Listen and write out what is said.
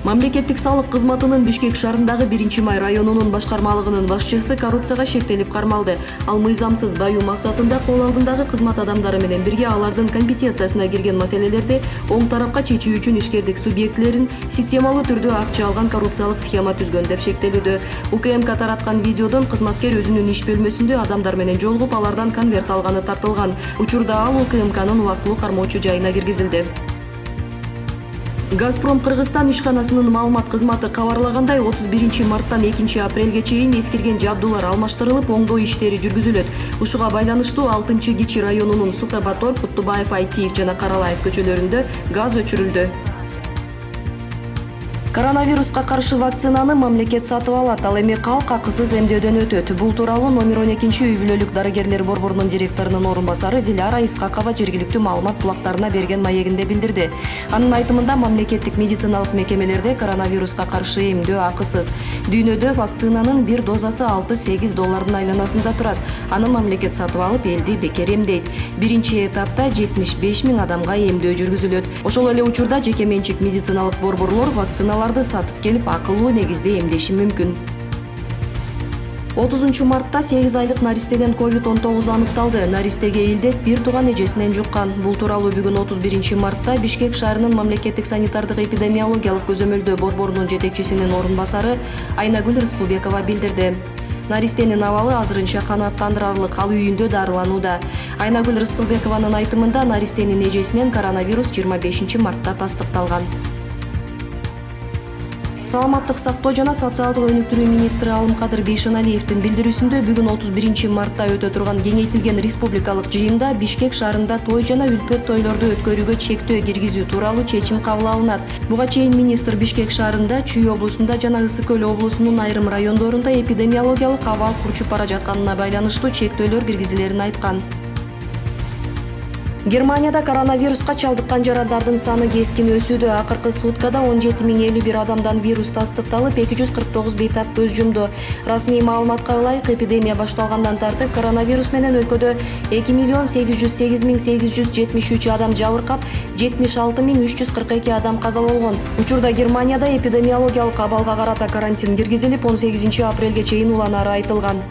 Мамлекеттик салык кызматынын Бишкек шаарындагы 1-май районунун башкармалыгынын башчысы коррупцияга шектелип кармалды. Ал мыйзамсыз баюу максатында кол алдындагы кызмат адамдары менен бирге алардын компетенциясына кирген маселелерди оң тарапка чечүү үчүн ишкердик субъектилерин системалуу түрдө акча алган коррупциялык схема түзгөн деп шектелүүдө. УКМК тараткан видеодон кызматкер өзүнүн иш бөлмөсүндө адамдар менен жолугуп, алардан конверт алганы тартылган. Учурда ал УКМКнын убактылуу кармоочу жайына киргизилди. Газпром Кыргызстан ишканасынын маалымат кызматы кабарлагандай, 31 марттан 2 апрелге чейин эскирген жабдуулар алмаштырылып, оңдоо иштери жүргүзүлөт. Ушуга байланыштуу 6-Кичи районунун Сукэ-Батор, Куттубаев, Айтиев жана Каралаев көчөлөрүндө газ өчүрүлдү. Коронавируска каршы вакцинаны мамлекет сатып алат, ал эми калк акысыз эмдөөдөн өтөт. Бул тууралуу номер 12 үй бүлөлүк дарыгерлер борборунун директорунун орун басары Диляра Исхакова жергиликтүү маалымат булактарына берген маегинде билдирди. Анын айтымында мамлекеттик медициналык мекемелерде коронавируска каршы эмдөө акысыз. Дүйнөдө вакцинанын бир дозасы $6-8 айланасында турат. Аны мамлекет сатып алып, элди бекер эмдейт. Биринчи этапта 75 000 адамга эмдөө жүргүзүлөт. Ошол эле учурда жеке менчик медициналык борборлор вакциналарды сатып келип, акылуу негизде эмдеши мүмкүн. 30 мартта 8 айлык наристеден COVID-19 аныкталды. Наристеге илдет бир тууган эжесинен жуккан. Бул тууралуу бүгүн 31 мартта Бишкек шаарынын мамлекеттик санитардык эпидемиологиялык көзөмөлдөө борборунун жетекчисинин орун басары Айнагүл Рыскулбекова билдирди. Наристенин абалы азырынча канааттандырарлык, ал үйүндө дарыланууда. Айнагүл Рыскулбекованын айтымында наристенин эжесинен коронавирус 25 мартта тастыкталган. Саламаттык сактоо жана социалдык өнүктүрүү министри Алымкадыр Бейшеналиевдин билдирүүсүндө бүгүн 31 мартта өтө турган кеңейтилген республикалык жыйында Бишкек шаарында той жана үлпөт тойлорду өткөрүүгө чектөө киргизүү тууралуу чечим кабыл алынат. Буга чейин министр Бишкек шаарында, Чүй облусунда жана Ысык көл облусунун айрым райондорунда эпидемиологиялык абал курчуп бара жатканына байланыштуу чектөөлөр киргизилерин айткан. Германияда коронавируска чалдыккан жарандардын саны кескин өсүүдө. Акыркы суткада 17 051 адамдан вирус тастыкталып, 249 бейтап көз жумду. Расмий маалыматка ылайык, эпидемия башталгандан тартып коронавирус менен өлкөдө 2 808 873 адам жабыркап, 76 342 адам каза болгон. Учурда Германияда эпидемиологиялык абалга карата карантин киргизилип, 18 апрелге чейин уланары айтылган.